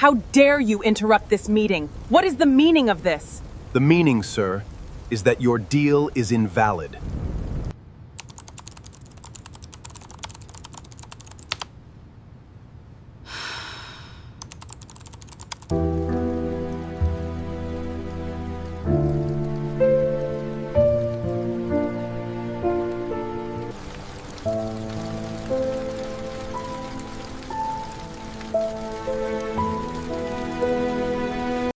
How dare you interrupt this meeting? What is the meaning of this? The meaning, sir, is that your deal is invalid.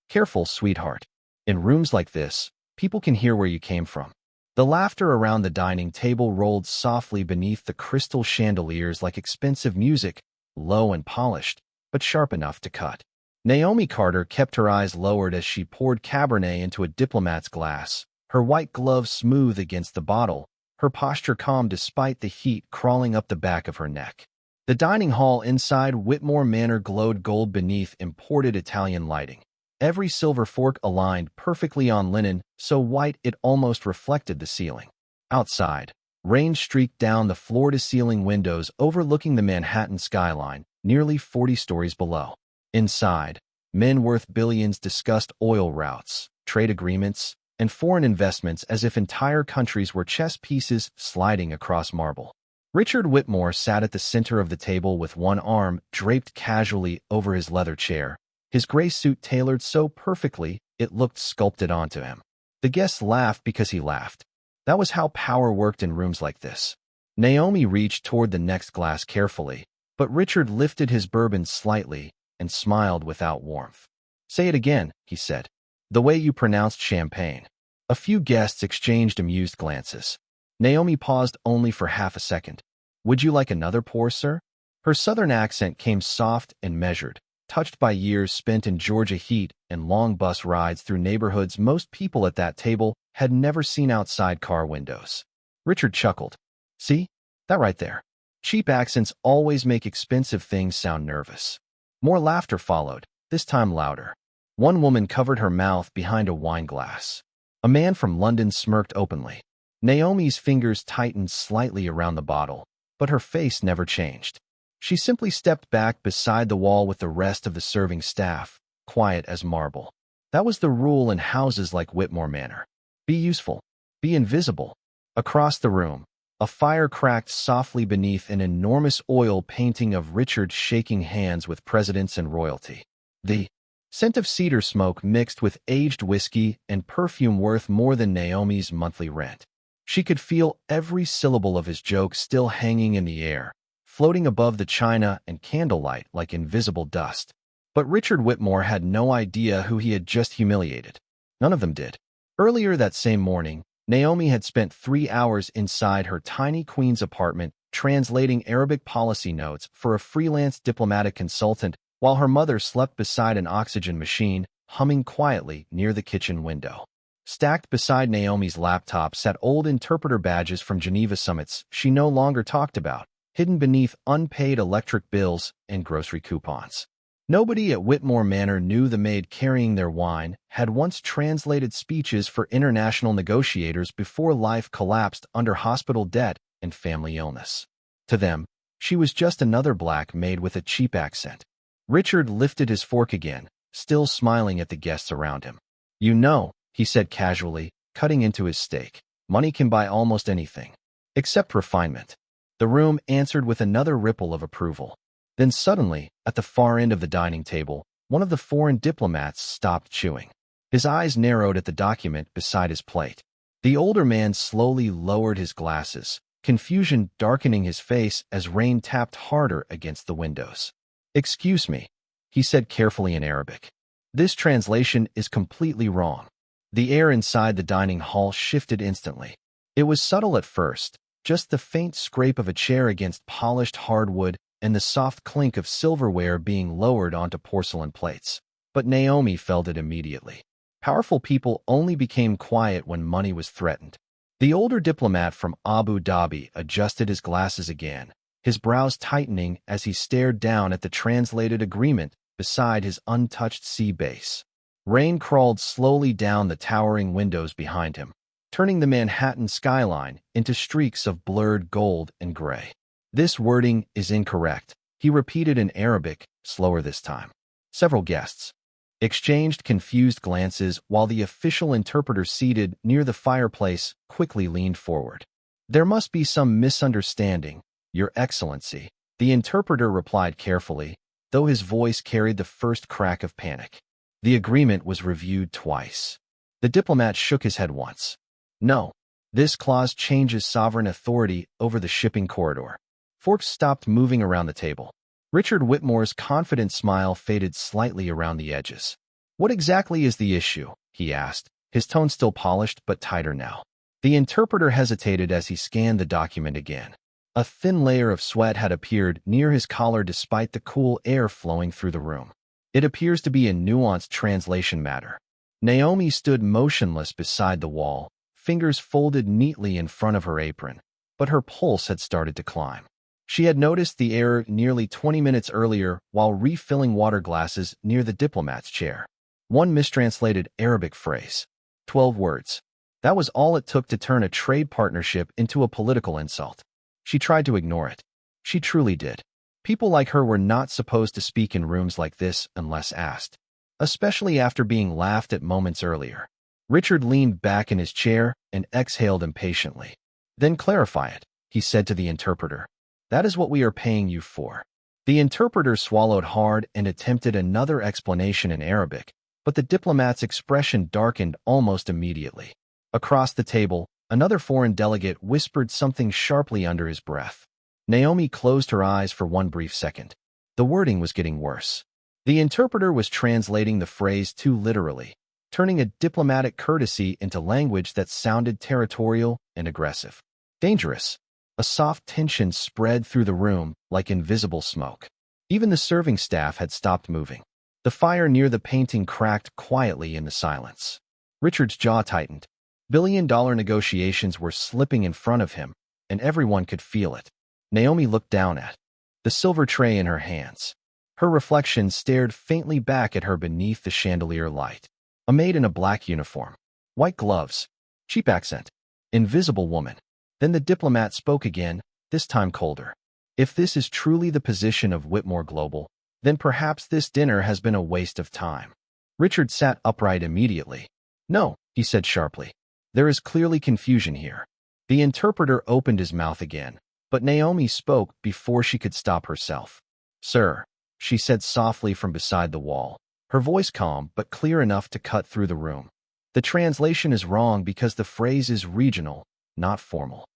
Careful, sweetheart. In rooms like this, people can hear where you came from. The laughter around the dining table rolled softly beneath the crystal chandeliers like expensive music, low and polished, but sharp enough to cut. Naomi Carter kept her eyes lowered as she poured Cabernet into a diplomat's glass, her white gloves smooth against the bottle, her posture calm despite the heat crawling up the back of her neck. The dining hall inside Whitmore Manor glowed gold beneath imported Italian lighting. Every silver fork aligned perfectly on linen, so white it almost reflected the ceiling. Outside, rain streaked down the floor-to-ceiling windows overlooking the Manhattan skyline, nearly 40 stories below. Inside, men worth billions discussed oil routes, trade agreements, and foreign investments as if entire countries were chess pieces sliding across marble. Richard Whitmore sat at the center of the table with one arm draped casually over his leather chair, his gray suit tailored so perfectly it looked sculpted onto him. The guests laughed because he laughed. That was how power worked in rooms like this. Naomi reached toward the next glass carefully, but Richard lifted his bourbon slightly and smiled without warmth. "Say it again," he said. "The way you pronounced champagne." A few guests exchanged amused glances. Naomi paused only for half a second. "Would you like another pour, sir?" Her southern accent came soft and measured, touched by years spent in Georgia heat and long bus rides through neighborhoods most people at that table had never seen outside car windows. Richard chuckled. "See? That right there. Cheap accents always make expensive things sound nervous." More laughter followed, this time louder. One woman covered her mouth behind a wine glass. A man from London smirked openly. Naomi's fingers tightened slightly around the bottle, but her face never changed. She simply stepped back beside the wall with the rest of the serving staff, quiet as marble. That was the rule in houses like Whitmore Manor. Be useful. Be invisible. Across the room, a fire cracked softly beneath an enormous oil painting of Richard shaking hands with presidents and royalty. The scent of cedar smoke mixed with aged whiskey and perfume worth more than Naomi's monthly rent. She could feel every syllable of his joke still hanging in the air, floating above the china and candlelight like invisible dust. But Richard Whitmore had no idea who he had just humiliated. None of them did. Earlier that same morning, Naomi had spent 3 hours inside her tiny Queens apartment translating Arabic policy notes for a freelance diplomatic consultant while her mother slept beside an oxygen machine, humming quietly near the kitchen window. Stacked beside Naomi's laptop sat old interpreter badges from Geneva summits she no longer talked about, hidden beneath unpaid electric bills and grocery coupons. Nobody at Whitmore Manor knew the maid carrying their wine had once translated speeches for international negotiators before life collapsed under hospital debt and family illness. To them, she was just another black maid with a cheap accent. Richard lifted his fork again, still smiling at the guests around him. "You know," he said casually, cutting into his steak, "money can buy almost anything. Except refinement." The room answered with another ripple of approval. Then suddenly, at the far end of the dining table, one of the foreign diplomats stopped chewing. His eyes narrowed at the document beside his plate. The older man slowly lowered his glasses, confusion darkening his face as rain tapped harder against the windows. "Excuse me," he said carefully in Arabic. "This translation is completely wrong." The air inside the dining hall shifted instantly. It was subtle at first, just the faint scrape of a chair against polished hardwood and the soft clink of silverware being lowered onto porcelain plates. But Naomi felt it immediately. Powerful people only became quiet when money was threatened. The older diplomat from Abu Dhabi adjusted his glasses again, his brows tightening as he stared down at the translated agreement beside his untouched sea base. Rain crawled slowly down the towering windows behind him, turning the Manhattan skyline into streaks of blurred gold and gray. "This wording is incorrect," he repeated in Arabic, slower this time. Several guests exchanged confused glances while the official interpreter seated near the fireplace quickly leaned forward. "There must be some misunderstanding, Your Excellency," the interpreter replied carefully, though his voice carried the first crack of panic. The agreement was reviewed twice. The diplomat shook his head once. "No. This clause changes sovereign authority over the shipping corridor." Forks stopped moving around the table. Richard Whitmore's confident smile faded slightly around the edges. "What exactly is the issue?" he asked, his tone still polished but tighter now. The interpreter hesitated as he scanned the document again. A thin layer of sweat had appeared near his collar despite the cool air flowing through the room. "It appears to be a nuanced translation matter." Naomi stood motionless beside the wall, fingers folded neatly in front of her apron, but her pulse had started to climb. She had noticed the error nearly 20 minutes earlier while refilling water glasses near the diplomat's chair. One mistranslated Arabic phrase. 12 words. That was all it took to turn a trade partnership into a political insult. She tried to ignore it. She truly did. People like her were not supposed to speak in rooms like this unless asked, especially after being laughed at moments earlier. Richard leaned back in his chair and exhaled impatiently. "Then clarify it," he said to the interpreter. "That is what we are paying you for." The interpreter swallowed hard and attempted another explanation in Arabic, but the diplomat's expression darkened almost immediately. Across the table, another foreign delegate whispered something sharply under his breath. Naomi closed her eyes for one brief second. The wording was getting worse. The interpreter was translating the phrase too literally, turning a diplomatic courtesy into language that sounded territorial and aggressive. Dangerous. A soft tension spread through the room like invisible smoke. Even the serving staff had stopped moving. The fire near the painting cracked quietly in the silence. Richard's jaw tightened. Billion-dollar negotiations were slipping in front of him, and everyone could feel it. Naomi looked down at the silver tray in her hands. Her reflection stared faintly back at her beneath the chandelier light. A maid in a black uniform. White gloves. Cheap accent. Invisible woman. Then the diplomat spoke again, this time colder. "If this is truly the position of Whitmore Global, then perhaps this dinner has been a waste of time." Richard sat upright immediately. "No," he said sharply. "There is clearly confusion here." The interpreter opened his mouth again, but Naomi spoke before she could stop herself. "Sir," she said softly from beside the wall, her voice calm but clear enough to cut through the room. "The translation is wrong because the phrase is regional, not formal."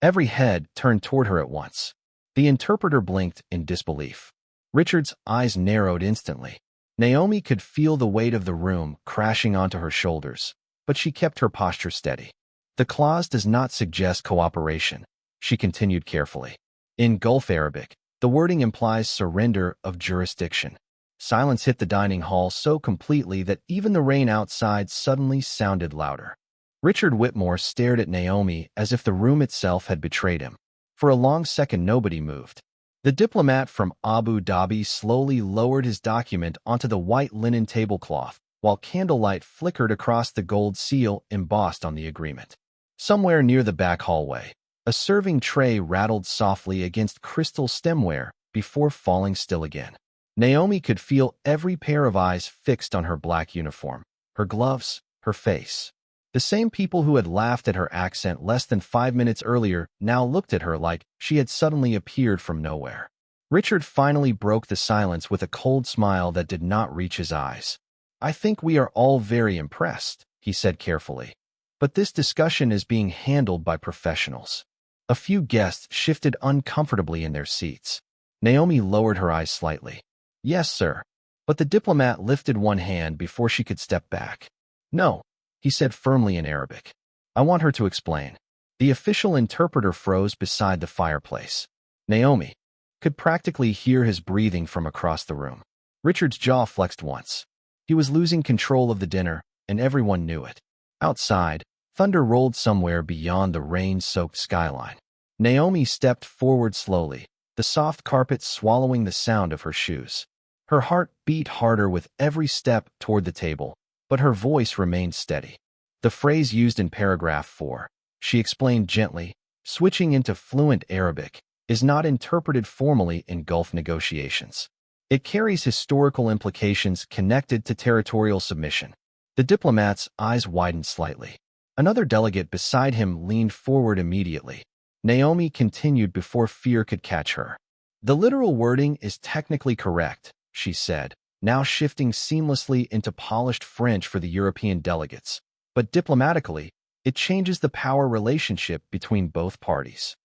Every head turned toward her at once. The interpreter blinked in disbelief. Richard's eyes narrowed instantly. Naomi could feel the weight of the room crashing onto her shoulders, but she kept her posture steady. "The clause does not suggest cooperation," she continued carefully. "In Gulf Arabic, the wording implies surrender of jurisdiction." Silence hit the dining hall so completely that even the rain outside suddenly sounded louder. Richard Whitmore stared at Naomi as if the room itself had betrayed him. For a long second nobody moved. The diplomat from Abu Dhabi slowly lowered his document onto the white linen tablecloth, while candlelight flickered across the gold seal embossed on the agreement. Somewhere near the back hallway, a serving tray rattled softly against crystal stemware before falling still again. Naomi could feel every pair of eyes fixed on her black uniform, her gloves, her face. The same people who had laughed at her accent less than 5 minutes earlier now looked at her like she had suddenly appeared from nowhere. Richard finally broke the silence with a cold smile that did not reach his eyes. "I think we are all very impressed," he said carefully. "But this discussion is being handled by professionals." A few guests shifted uncomfortably in their seats. Naomi lowered her eyes slightly. "Yes, sir." But the diplomat lifted one hand before she could step back. "No," he said firmly in Arabic. "I want her to explain." The official interpreter froze beside the fireplace. Naomi could practically hear his breathing from across the room. Richard's jaw flexed once. He was losing control of the dinner, and everyone knew it. Outside, thunder rolled somewhere beyond the rain-soaked skyline. Naomi stepped forward slowly, the soft carpet swallowing the sound of her shoes. Her heart beat harder with every step toward the table, but her voice remained steady. "The phrase used in paragraph 4, she explained gently, switching into fluent Arabic, is not interpreted formally in Gulf negotiations. It carries historical implications connected to territorial submission. The diplomat's eyes widened slightly. Another delegate beside him leaned forward immediately. Naomi continued before fear could catch her. The literal wording is technically correct, she said, now shifting seamlessly into polished French for the European delegates. But diplomatically, it changes the power relationship between both parties.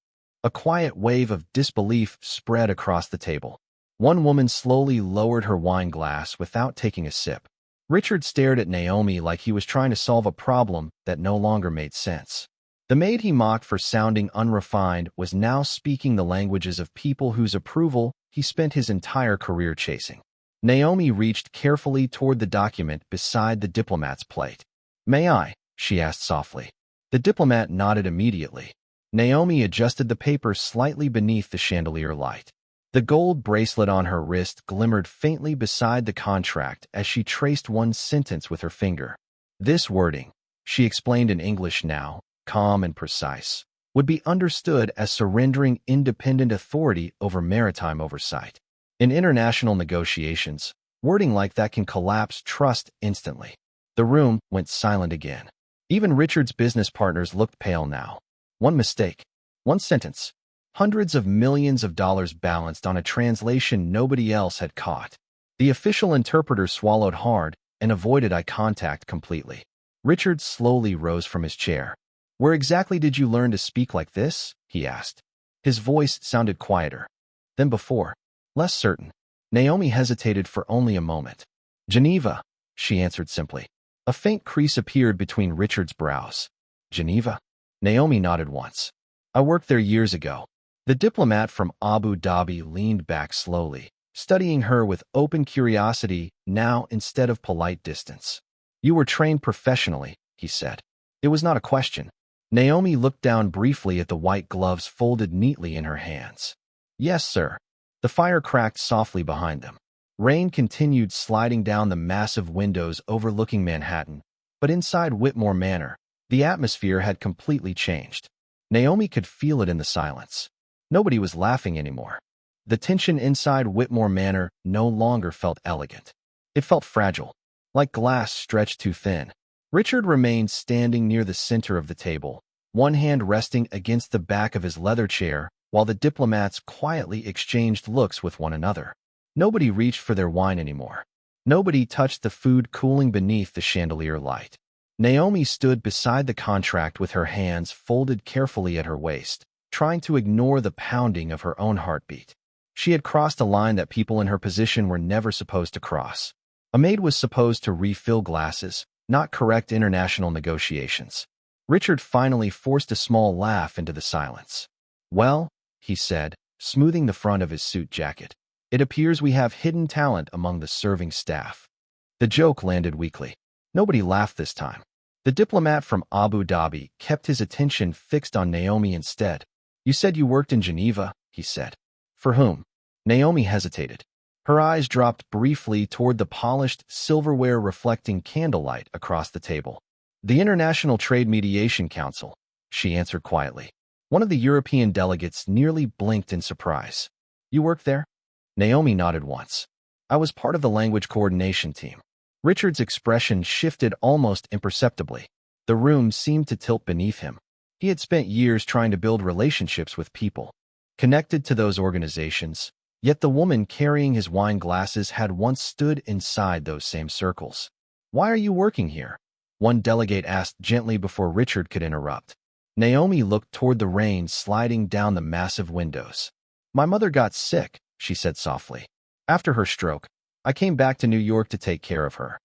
A quiet wave of disbelief spread across the table. One woman slowly lowered her wine glass without taking a sip. Richard stared at Naomi like he was trying to solve a problem that no longer made sense. The maid he mocked for sounding unrefined was now speaking the languages of people whose approval he spent his entire career chasing. Naomi reached carefully toward the document beside the diplomat's plate. "May I?" she asked softly. The diplomat nodded immediately. Naomi adjusted the paper slightly beneath the chandelier light. The gold bracelet on her wrist glimmered faintly beside the contract as she traced one sentence with her finger. This wording, she explained in English now, calm and precise, would be understood as surrendering independent authority over maritime oversight. In international negotiations, wording like that can collapse trust instantly. The room went silent again. Even Richard's business partners looked pale now. One mistake, one sentence, hundreds of millions of dollars balanced on a translation nobody else had caught. The official interpreter swallowed hard and avoided eye contact completely. Richard slowly rose from his chair. "Where exactly did you learn to speak like this?" he asked. His voice sounded quieter than before, less certain. Naomi hesitated for only a moment. "Geneva," she answered simply. A faint crease appeared between Richard's brows. "Geneva?" Naomi nodded once. "I worked there years ago." The diplomat from Abu Dhabi leaned back slowly, studying her with open curiosity now instead of polite distance. "You were trained professionally," he said. It was not a question. Naomi looked down briefly at the white gloves folded neatly in her hands. "Yes, sir." The fire cracked softly behind them. Rain continued sliding down the massive windows overlooking Manhattan, but inside Whitmore Manor, the atmosphere had completely changed. Naomi could feel it in the silence. Nobody was laughing anymore. The tension inside Whitmore Manor no longer felt elegant. It felt fragile, like glass stretched too thin. Richard remained standing near the center of the table, one hand resting against the back of his leather chair, while the diplomats quietly exchanged looks with one another. Nobody reached for their wine anymore. Nobody touched the food cooling beneath the chandelier light. Naomi stood beside the contract with her hands folded carefully at her waist, trying to ignore the pounding of her own heartbeat. She had crossed a line that people in her position were never supposed to cross. A maid was supposed to refill glasses, not correct international negotiations. Richard finally forced a small laugh into the silence. "Well," he said, smoothing the front of his suit jacket, "it appears we have hidden talent among the serving staff." The joke landed weakly. Nobody laughed this time. The diplomat from Abu Dhabi kept his attention fixed on Naomi instead. "You said you worked in Geneva," he said. "For whom?" Naomi hesitated. Her eyes dropped briefly toward the polished silverware reflecting candlelight across the table. "The International Trade Mediation Council," she answered quietly. One of the European delegates nearly blinked in surprise. "You worked there?" Naomi nodded once. "I was part of the language coordination team." Richard's expression shifted almost imperceptibly. The room seemed to tilt beneath him. He had spent years trying to build relationships with people connected to those organizations, yet the woman carrying his wine glasses had once stood inside those same circles. "Why are you working here?" one delegate asked gently before Richard could interrupt. Naomi looked toward the rain sliding down the massive windows. "My mother got sick," she said softly. "After her stroke, I came back to New York to take care of her."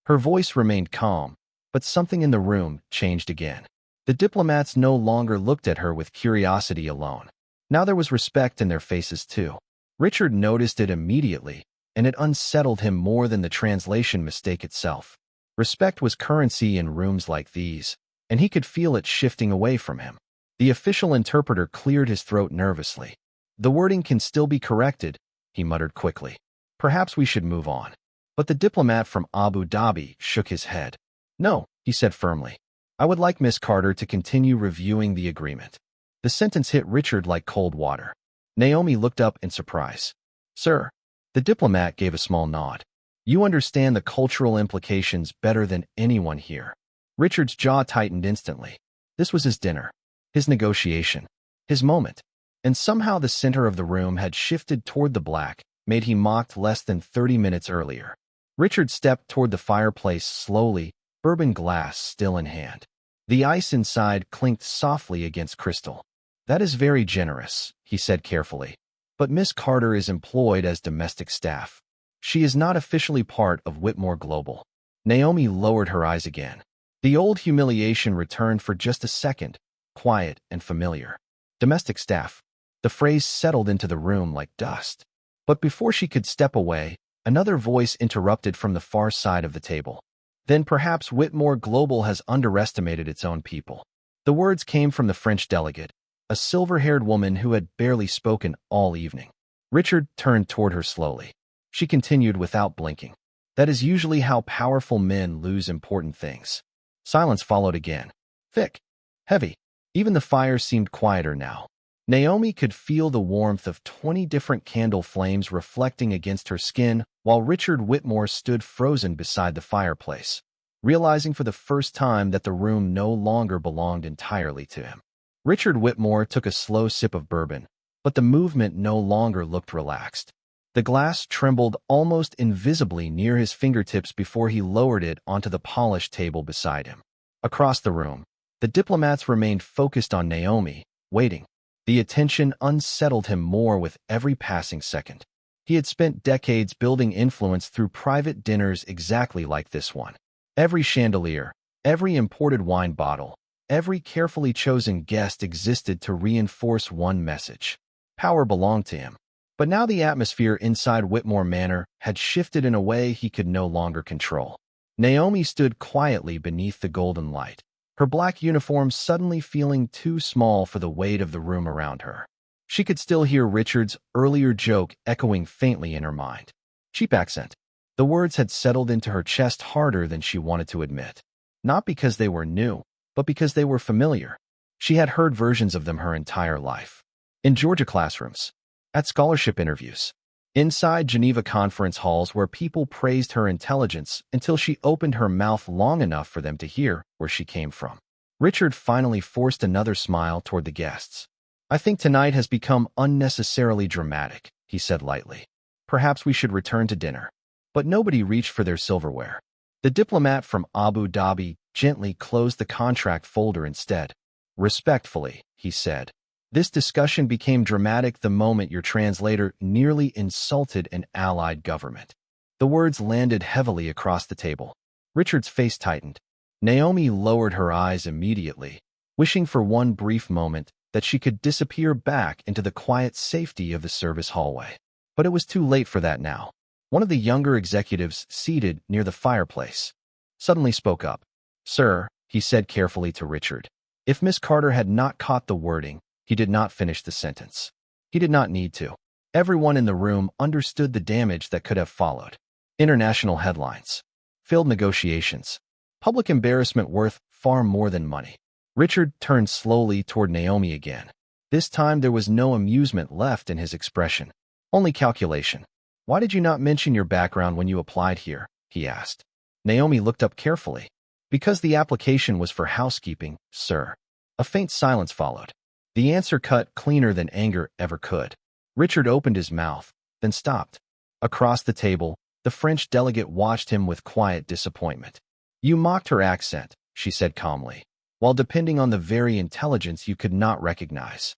Her voice remained calm, but something in the room changed again. The diplomats no longer looked at her with curiosity alone. Now there was respect in their faces too. Richard noticed it immediately, and it unsettled him more than the translation mistake itself. Respect was currency in rooms like these, and he could feel it shifting away from him. The official interpreter cleared his throat nervously. "The wording can still be corrected," he muttered quickly. "Perhaps we should move on." But the diplomat from Abu Dhabi shook his head. "No," he said firmly. "I would like Miss Carter to continue reviewing the agreement." The sentence hit Richard like cold water. Naomi looked up in surprise. "Sir." The diplomat gave a small nod. You understand the cultural implications better than anyone here. Richard's jaw tightened instantly. This was his dinner, his negotiation, his moment. And somehow the center of the room had shifted toward the Blackmaid he mocked less than 30 minutes earlier. Richard stepped toward the fireplace slowly, bourbon glass still in hand. The ice inside clinked softly against crystal. That is very generous, he said carefully. But Miss Carter is employed as domestic staff. She is not officially part of Whitmore Global. Naomi lowered her eyes again. The old humiliation returned for just a second, quiet and familiar. Domestic staff. The phrase settled into the room like dust. But before she could step away, another voice interrupted from the far side of the table. Then perhaps Whitmore Global has underestimated its own people. The words came from the French delegate, a silver-haired woman who had barely spoken all evening. Richard turned toward her slowly. She continued without blinking. That is usually how powerful men lose important things. Silence followed again. Thick. Heavy. Even the fire seemed quieter now. Naomi could feel the warmth of 20 different candle flames reflecting against her skin while Richard Whitmore stood frozen beside the fireplace, realizing for the first time that the room no longer belonged entirely to him. Richard Whitmore took a slow sip of bourbon, but the movement no longer looked relaxed. The glass trembled almost invisibly near his fingertips before he lowered it onto the polished table beside him. Across the room, the diplomats remained focused on Naomi, waiting. The attention unsettled him more with every passing second. He had spent decades building influence through private dinners exactly like this one. Every chandelier, every imported wine bottle, every carefully chosen guest existed to reinforce one message. Power belonged to him. But now the atmosphere inside Whitmore Manor had shifted in a way he could no longer control. Naomi stood quietly beneath the golden light, her black uniform suddenly feeling too small for the weight of the room around her. She could still hear Richard's earlier joke echoing faintly in her mind. Cheap accent. The words had settled into her chest harder than she wanted to admit. Not because they were new, but because they were familiar. She had heard versions of them her entire life. In Georgia classrooms, at scholarship interviews, inside Geneva conference halls where people praised her intelligence until she opened her mouth long enough for them to hear where she came from. Richard finally forced another smile toward the guests. I think tonight has become unnecessarily dramatic, he said lightly. Perhaps we should return to dinner. But nobody reached for their silverware. The diplomat from Abu Dhabi gently closed the contract folder instead. Respectfully, he said. This discussion became dramatic the moment your translator nearly insulted an allied government. The words landed heavily across the table. Richard's face tightened. Naomi lowered her eyes immediately, wishing for one brief moment that she could disappear back into the quiet safety of the service hallway. But it was too late for that now. One of the younger executives seated near the fireplace suddenly spoke up. Sir, he said carefully to Richard. If Miss Carter had not caught the wording, he did not finish the sentence. He did not need to. Everyone in the room understood the damage that could have followed. International headlines. Failed negotiations. Public embarrassment worth far more than money. Richard turned slowly toward Naomi again. This time there was no amusement left in his expression. Only calculation. Why did you not mention your background when you applied here? He asked. Naomi looked up carefully. Because the application was for housekeeping, sir. A faint silence followed. The answer cut cleaner than anger ever could. Richard opened his mouth, then stopped. Across the table, the French delegate watched him with quiet disappointment. You mocked her accent, she said calmly, while depending on the very intelligence you could not recognize.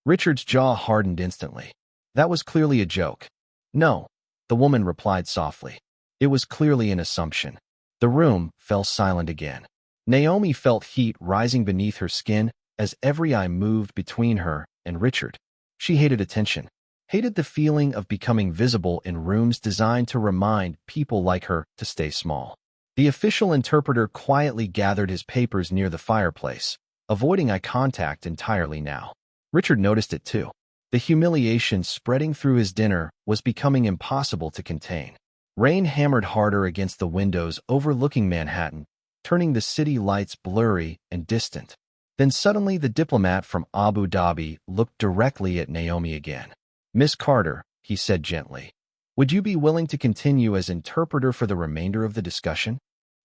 Richard's jaw hardened instantly. That was clearly a joke. No, the woman replied softly. It was clearly an assumption. The room fell silent again. Naomi felt heat rising beneath her skin as every eye moved between her and Richard. She hated attention, hated the feeling of becoming visible in rooms designed to remind people like her to stay small. The official interpreter quietly gathered his papers near the fireplace, avoiding eye contact entirely now. Richard noticed it too. The humiliation spreading through his dinner was becoming impossible to contain. Rain hammered harder against the windows overlooking Manhattan, turning the city lights blurry and distant. Then suddenly the diplomat from Abu Dhabi looked directly at Naomi again. Miss Carter, he said gently. Would you be willing to continue as interpreter for the remainder of the discussion?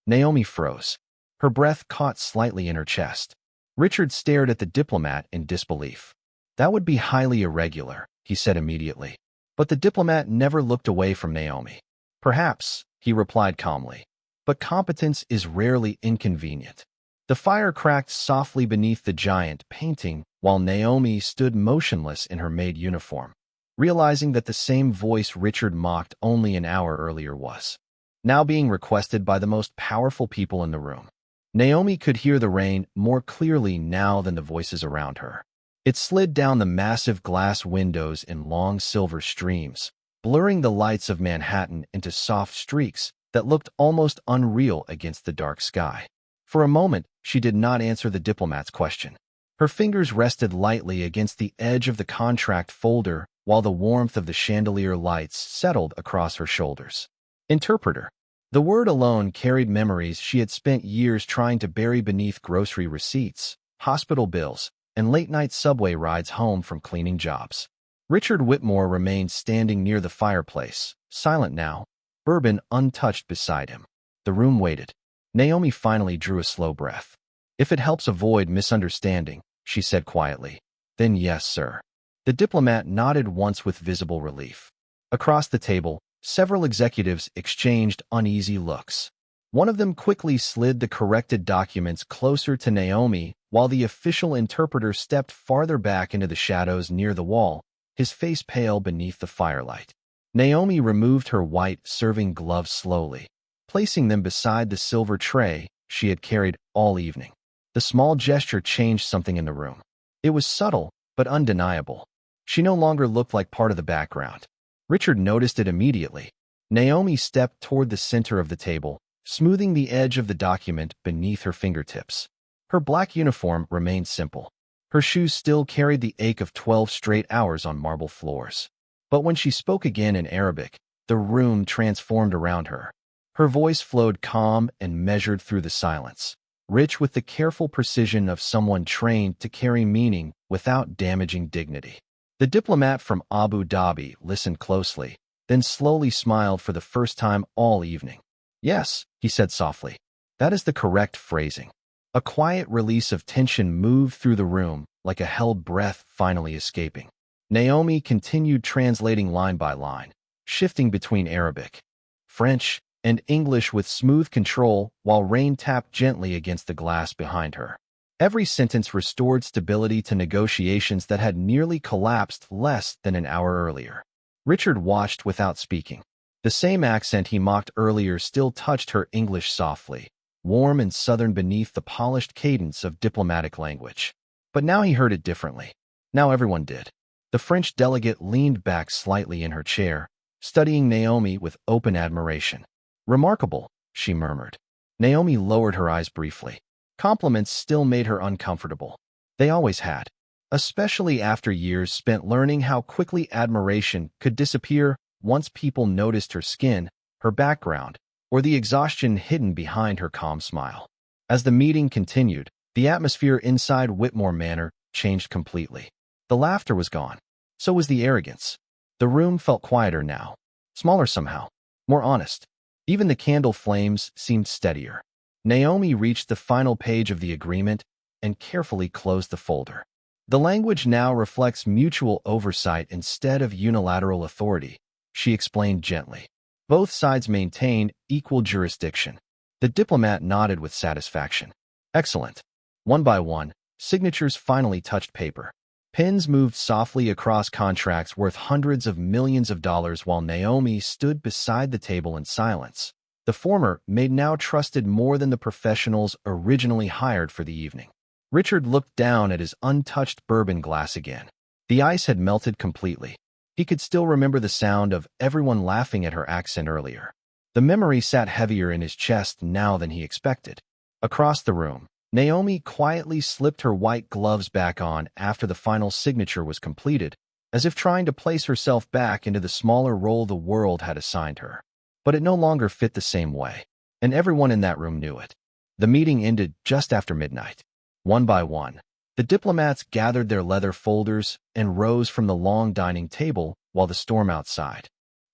Naomi froze. Her breath caught slightly in her chest. Richard stared at the diplomat in disbelief. That would be highly irregular, he said immediately. But the diplomat never looked away from Naomi. Perhaps, he replied calmly. But competence is rarely inconvenient. The fire cracked softly beneath the giant painting while Naomi stood motionless in her maid uniform, realizing that the same voice Richard mocked only an hour earlier was now being requested by the most powerful people in the room. Naomi could hear the rain more clearly now than the voices around her. It slid down the massive glass windows in long silver streams, blurring the lights of Manhattan into soft streaks that looked almost unreal against the dark sky. For a moment, she did not answer the diplomat's question. Her fingers rested lightly against the edge of the contract folder while the warmth of the chandelier lights settled across her shoulders. Interpreter. The word alone carried memories she had spent years trying to bury beneath grocery receipts, hospital bills, and late-night subway rides home from cleaning jobs. Richard Whitmore remained standing near the fireplace, silent now, bourbon untouched beside him. The room waited. Naomi finally drew a slow breath. "If it helps avoid misunderstanding," she said quietly, "then yes, sir." The diplomat nodded once with visible relief. Across the table, several executives exchanged uneasy looks. One of them quickly slid the corrected documents closer to Naomi while the official interpreter stepped farther back into the shadows near the wall, his face pale beneath the firelight. Naomi removed her white serving gloves slowly, placing them beside the silver tray she had carried all evening. The small gesture changed something in the room. It was subtle, but undeniable. She no longer looked like part of the background. Richard noticed it immediately. Naomi stepped toward the center of the table, smoothing the edge of the document beneath her fingertips. Her black uniform remained simple. Her shoes still carried the ache of 12 straight hours on marble floors. But when she spoke again in Arabic, the room transformed around her. Her voice flowed calm and measured through the silence, rich with the careful precision of someone trained to carry meaning without damaging dignity. The diplomat from Abu Dhabi listened closely, then slowly smiled for the first time all evening. "Yes," he said softly. "That is the correct phrasing." A quiet release of tension moved through the room, like a held breath finally escaping. Naomi continued translating line by line, shifting between Arabic, French, and English with smooth control while rain tapped gently against the glass behind her. Every sentence restored stability to negotiations that had nearly collapsed less than an hour earlier. Richard watched without speaking. The same accent he mocked earlier still touched her English softly, warm and southern beneath the polished cadence of diplomatic language. But now he heard it differently. Now everyone did. The French delegate leaned back slightly in her chair, studying Naomi with open admiration. "Remarkable," she murmured. Naomi lowered her eyes briefly. Compliments still made her uncomfortable. They always had, especially after years spent learning how quickly admiration could disappear once people noticed her skin, her background, or the exhaustion hidden behind her calm smile. As the meeting continued, the atmosphere inside Whitmore Manor changed completely. The laughter was gone. So was the arrogance. The room felt quieter now, smaller somehow, more honest. Even the candle flames seemed steadier. Naomi reached the final page of the agreement and carefully closed the folder. The language now reflects mutual oversight instead of unilateral authority, she explained gently. Both sides maintain equal jurisdiction. The diplomat nodded with satisfaction. Excellent. One by one, signatures finally touched paper. Pens moved softly across contracts worth hundreds of millions of dollars while Naomi stood beside the table in silence. The former maid now trusted more than the professionals originally hired for the evening. Richard looked down at his untouched bourbon glass again. The ice had melted completely. He could still remember the sound of everyone laughing at her accent earlier. The memory sat heavier in his chest now than he expected. Across the room, Naomi quietly slipped her white gloves back on after the final signature was completed, as if trying to place herself back into the smaller role the world had assigned her. But it no longer fit the same way, and everyone in that room knew it. The meeting ended just after midnight. One by one, the diplomats gathered their leather folders and rose from the long dining table while the storm outside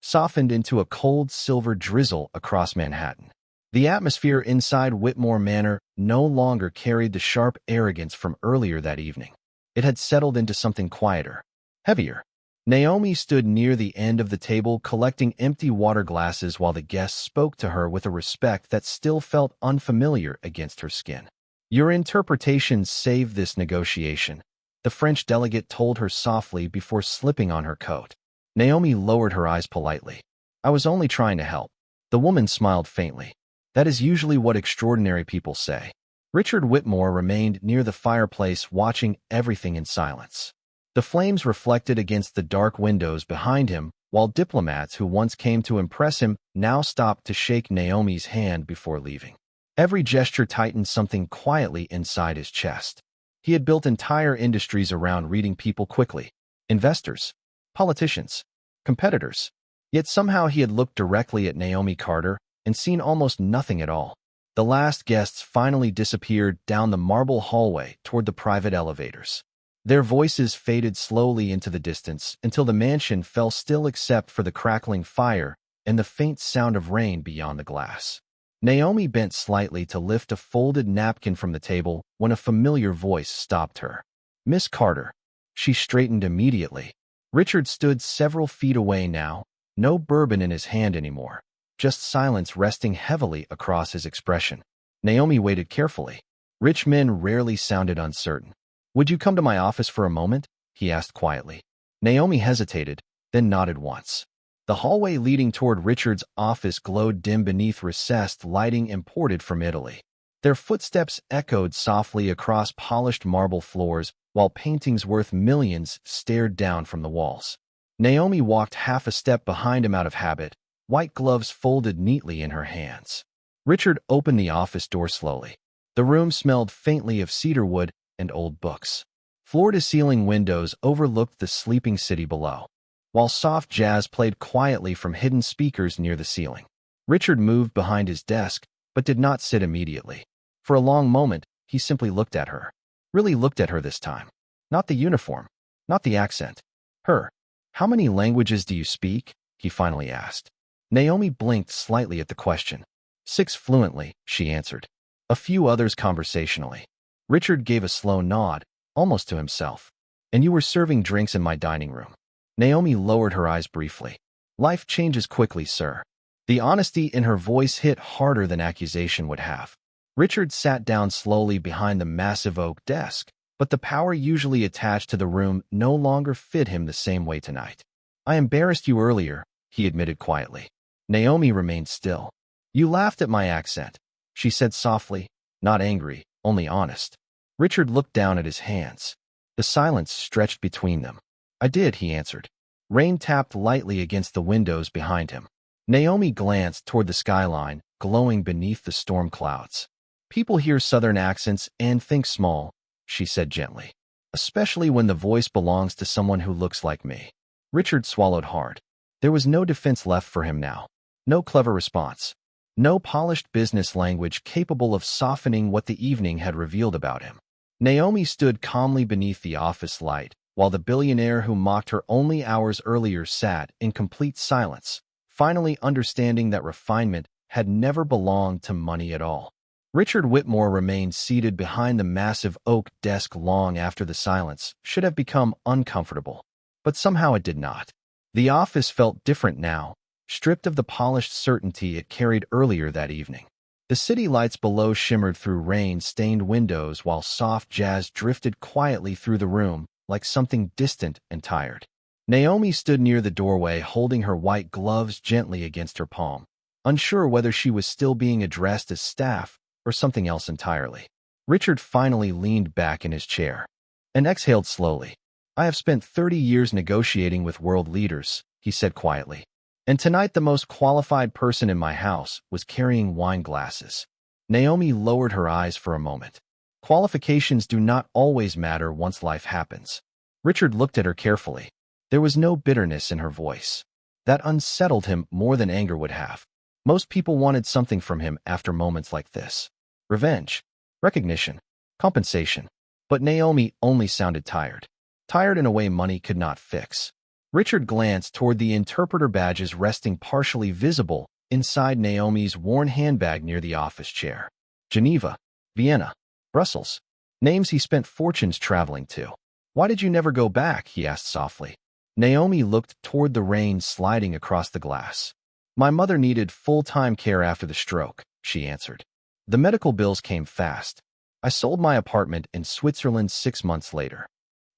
softened into a cold silver drizzle across Manhattan. The atmosphere inside Whitmore Manor no longer carried the sharp arrogance from earlier that evening. It had settled into something quieter, heavier. Naomi stood near the end of the table collecting empty water glasses while the guests spoke to her with a respect that still felt unfamiliar against her skin. "Your interpretations save this negotiation," the French delegate told her softly before slipping on her coat. Naomi lowered her eyes politely. "I was only trying to help." The woman smiled faintly. "That is usually what extraordinary people say." Richard Whitmore remained near the fireplace watching everything in silence. The flames reflected against the dark windows behind him, while diplomats who once came to impress him now stopped to shake Naomi's hand before leaving. Every gesture tightened something quietly inside his chest. He had built entire industries around reading people quickly. Investors, politicians, competitors. Yet somehow he had looked directly at Naomi Carter and seen almost nothing at all. The last guests finally disappeared down the marble hallway toward the private elevators. Their voices faded slowly into the distance until the mansion fell still except for the crackling fire and the faint sound of rain beyond the glass. Naomi bent slightly to lift a folded napkin from the table when a familiar voice stopped her. "Miss Carter." She straightened immediately. Richard stood several feet away now, no bourbon in his hand anymore, just silence resting heavily across his expression. Naomi waited carefully. Rich men rarely sounded uncertain. "Would you come to my office for a moment?" he asked quietly. Naomi hesitated, then nodded once. The hallway leading toward Richard's office glowed dim beneath recessed lighting imported from Italy. Their footsteps echoed softly across polished marble floors while paintings worth millions stared down from the walls. Naomi walked half a step behind him out of habit, white gloves folded neatly in her hands. Richard opened the office door slowly. The room smelled faintly of cedarwood and old books. Floor-to-ceiling windows overlooked the sleeping city below, while soft jazz played quietly from hidden speakers near the ceiling. Richard moved behind his desk, but did not sit immediately. For a long moment, he simply looked at her. Really looked at her this time. Not the uniform, not the accent. Her. "How many languages do you speak?" he finally asked. Naomi blinked slightly at the question. "6 fluently," she answered. "A few others conversationally." Richard gave a slow nod, almost to himself. "And you were serving drinks in my dining room." Naomi lowered her eyes briefly. "Life changes quickly, sir." The honesty in her voice hit harder than accusation would have. Richard sat down slowly behind the massive oak desk, but the power usually attached to the room no longer fit him the same way tonight. "I embarrassed you earlier," he admitted quietly. Naomi remained still. "You laughed at my accent," she said softly, not angry, only honest. Richard looked down at his hands. The silence stretched between them. "I did," he answered. Rain tapped lightly against the windows behind him. Naomi glanced toward the skyline, glowing beneath the storm clouds. "People hear southern accents and think small," she said gently. "Especially when the voice belongs to someone who looks like me." Richard swallowed hard. There was no defense left for him now. No clever response. No polished business language capable of softening what the evening had revealed about him. Naomi stood calmly beneath the office light, while the billionaire who mocked her only hours earlier sat in complete silence, finally understanding that refinement had never belonged to money at all. Richard Whitmore remained seated behind the massive oak desk long after the silence should have become uncomfortable. But somehow it did not. The office felt different now, stripped of the polished certainty it carried earlier that evening. The city lights below shimmered through rain-stained windows while soft jazz drifted quietly through the room like something distant and tired. Naomi stood near the doorway holding her white gloves gently against her palm, unsure whether she was still being addressed as staff or something else entirely. Richard finally leaned back in his chair and exhaled slowly. "I have spent 30 years negotiating with world leaders," he said quietly. "And tonight the most qualified person in my house was carrying wine glasses." Naomi lowered her eyes for a moment. Qualifications do not always matter once life happens. Richard looked at her carefully. There was no bitterness in her voice. That unsettled him more than anger would have. Most people wanted something from him after moments like this. Revenge, recognition, compensation. But Naomi only sounded tired. Tired in a way money could not fix. Richard glanced toward the interpreter badges resting partially visible inside Naomi's worn handbag near the office chair. Geneva, Vienna, Brussels. Names he spent fortunes traveling to. Why did you never go back? He asked softly. Naomi looked toward the rain sliding across the glass. My mother needed full-time care after the stroke, she answered. The medical bills came fast. I sold my apartment in Switzerland 6 months later.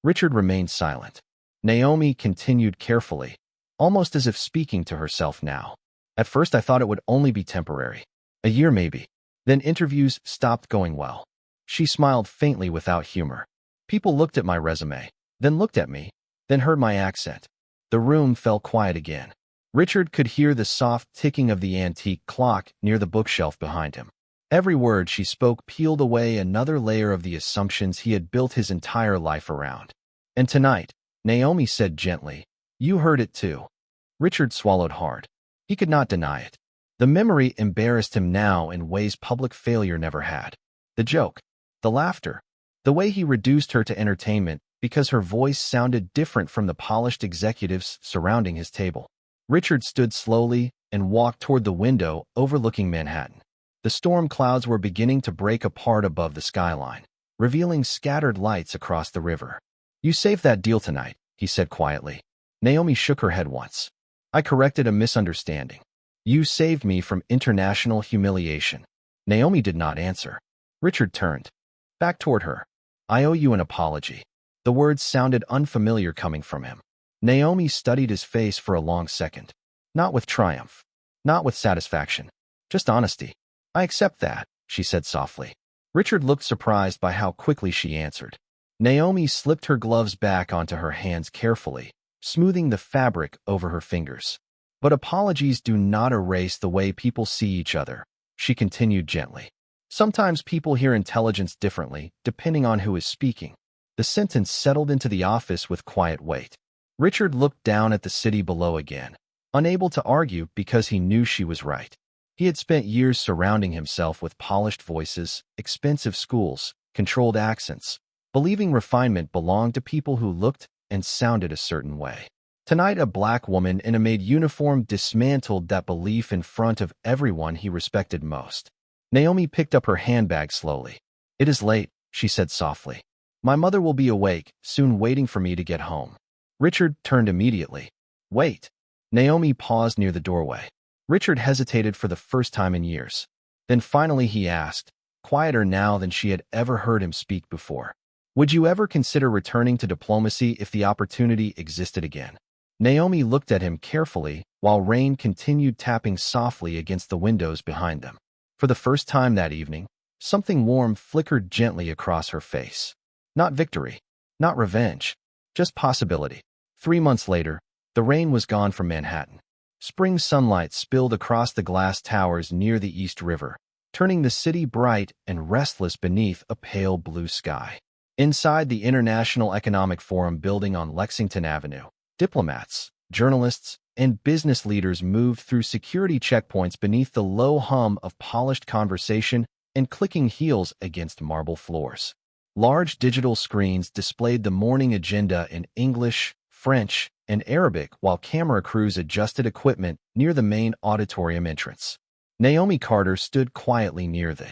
Richard remained silent. Naomi continued carefully, almost as if speaking to herself now. At first I thought it would only be temporary. A year maybe. Then interviews stopped going well. She smiled faintly without humor. People looked at my resume, then looked at me, then heard my accent. The room fell quiet again. Richard could hear the soft ticking of the antique clock near the bookshelf behind him. Every word she spoke peeled away another layer of the assumptions he had built his entire life around. And tonight, Naomi said gently, you heard it too. Richard swallowed hard. He could not deny it. The memory embarrassed him now in ways public failure never had. The joke, the laughter, the way he reduced her to entertainment because her voice sounded different from the polished executives surrounding his table. Richard stood slowly and walked toward the window overlooking Manhattan. The storm clouds were beginning to break apart above the skyline, revealing scattered lights across the river. You saved that deal tonight, he said quietly. Naomi shook her head once. I corrected a misunderstanding. You saved me from international humiliation. Naomi did not answer. Richard turned back toward her. I owe you an apology. The words sounded unfamiliar coming from him. Naomi studied his face for a long second. Not with triumph. Not with satisfaction. Just honesty. I accept that, she said softly. Richard looked surprised by how quickly she answered. Naomi slipped her gloves back onto her hands carefully, smoothing the fabric over her fingers. But apologies do not erase the way people see each other, she continued gently. Sometimes people hear intelligence differently, depending on who is speaking. The sentence settled into the office with quiet weight. Richard looked down at the city below again, unable to argue because he knew she was right. He had spent years surrounding himself with polished voices, expensive schools, controlled accents, believing refinement belonged to people who looked and sounded a certain way. Tonight, a black woman in a maid uniform dismantled that belief in front of everyone he respected most. Naomi picked up her handbag slowly. It is late, she said softly. My mother will be awake, soon waiting for me to get home. Richard turned immediately. Wait. Naomi paused near the doorway. Richard hesitated for the first time in years. Then finally he asked, quieter now than she had ever heard him speak before. Would you ever consider returning to diplomacy if the opportunity existed again? Naomi looked at him carefully while rain continued tapping softly against the windows behind them. For the first time that evening, something warm flickered gently across her face. Not victory, not revenge, just possibility. 3 months later, the rain was gone from Manhattan. Spring sunlight spilled across the glass towers near the East River, turning the city bright and restless beneath a pale blue sky. Inside the International Economic Forum building on Lexington Avenue, diplomats, journalists, and business leaders moved through security checkpoints beneath the low hum of polished conversation and clicking heels against marble floors. Large digital screens displayed the morning agenda in English, French, and Arabic while camera crews adjusted equipment near the main auditorium entrance. Naomi Carter stood quietly near the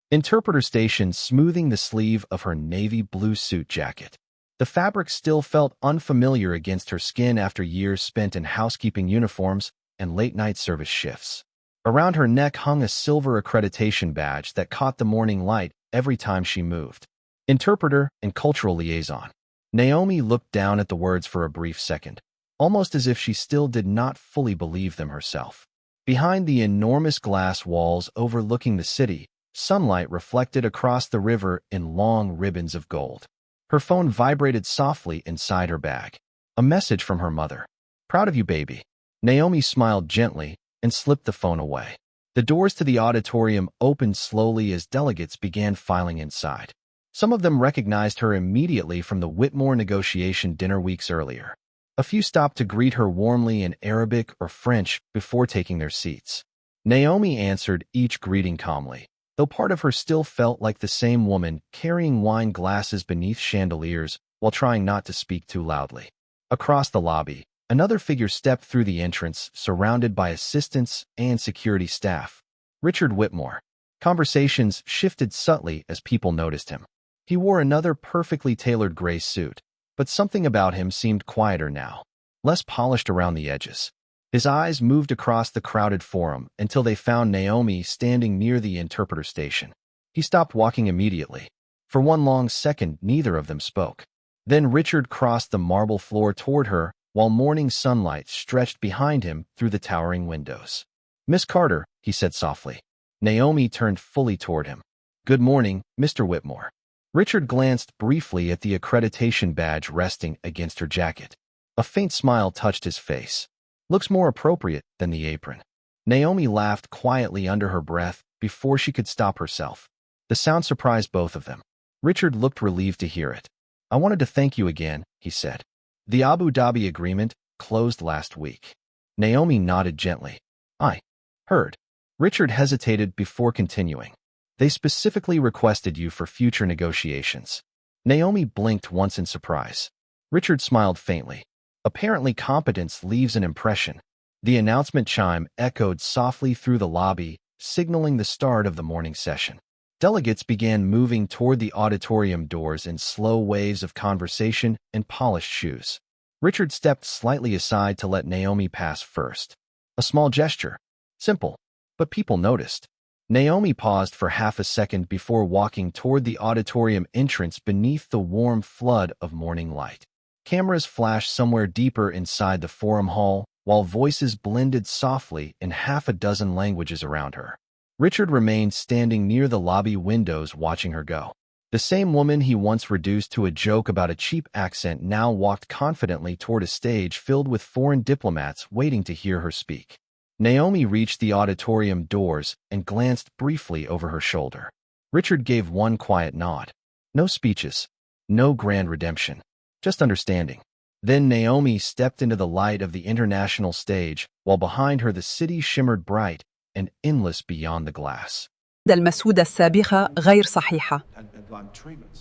interpreter station, smoothing the sleeve of her navy blue suit jacket. The fabric still felt unfamiliar against her skin after years spent in housekeeping uniforms and late-night service shifts. Around her neck hung a silver accreditation badge that caught the morning light every time she moved. Interpreter and cultural liaison. Naomi looked down at the words for a brief second, almost as if she still did not fully believe them herself. Behind the enormous glass walls overlooking the city, sunlight reflected across the river in long ribbons of gold. Her phone vibrated softly inside her bag. A message from her mother. Proud of you, baby. Naomi smiled gently and slipped the phone away. The doors to the auditorium opened slowly as delegates began filing inside. Some of them recognized her immediately from the Whitmore negotiation dinner weeks earlier. A few stopped to greet her warmly in Arabic or French before taking their seats. Naomi answered each greeting calmly, though part of her still felt like the same woman carrying wine glasses beneath chandeliers while trying not to speak too loudly. Across the lobby, Another figure stepped through the entrance, surrounded by assistants and security staff. Richard Whitmore. Conversations shifted subtly as people noticed him. He wore another perfectly tailored gray suit, but something about him seemed quieter now, less polished around the edges. His eyes moved across the crowded forum until they found Naomi standing near the interpreter station. He stopped walking immediately. For one long second, neither of them spoke. Then Richard crossed the marble floor toward her, while morning sunlight stretched behind him through the towering windows. "Miss Carter," he said softly. Naomi turned fully toward him. "Good morning, Mr. Whitmore." Richard glanced briefly at the accreditation badge resting against her jacket. A faint smile touched his face. "Looks more appropriate than the apron." Naomi laughed quietly under her breath before she could stop herself. The sound surprised both of them. Richard looked relieved to hear it. "I wanted to thank you again," he said. "The Abu Dhabi agreement closed last week." Naomi nodded gently. "I heard." Richard hesitated before continuing. "They specifically requested you for future negotiations." Naomi blinked once in surprise. Richard smiled faintly. Apparently competence leaves an impression. The announcement chime echoed softly through the lobby, signaling the start of the morning session. Delegates began moving toward the auditorium doors in slow waves of conversation and polished shoes. Richard stepped slightly aside to let Naomi pass first. A small gesture. Simple. But people noticed. Naomi paused for half a second before walking toward the auditorium entrance beneath the warm flood of morning light. Cameras flashed somewhere deeper inside the forum hall, while voices blended softly in half a dozen languages around her. Richard remained standing near the lobby windows watching her go. The same woman he once reduced to a joke about a cheap accent now walked confidently toward a stage filled with foreign diplomats waiting to hear her speak. Naomi reached the auditorium doors and glanced briefly over her shoulder. Richard gave one quiet nod. No speeches. No grand redemption. Just understanding. Then Naomi stepped into the light of the international stage, while behind her the city shimmered bright and endless beyond the glass. المسودة السابقة غير صحيحة.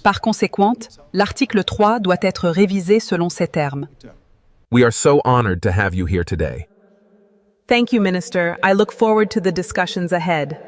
Par conséquent, l'article 3 doit être révisé selon ces termes. We are so honored to have you here today. Thank you, Minister. I look forward to the discussions ahead.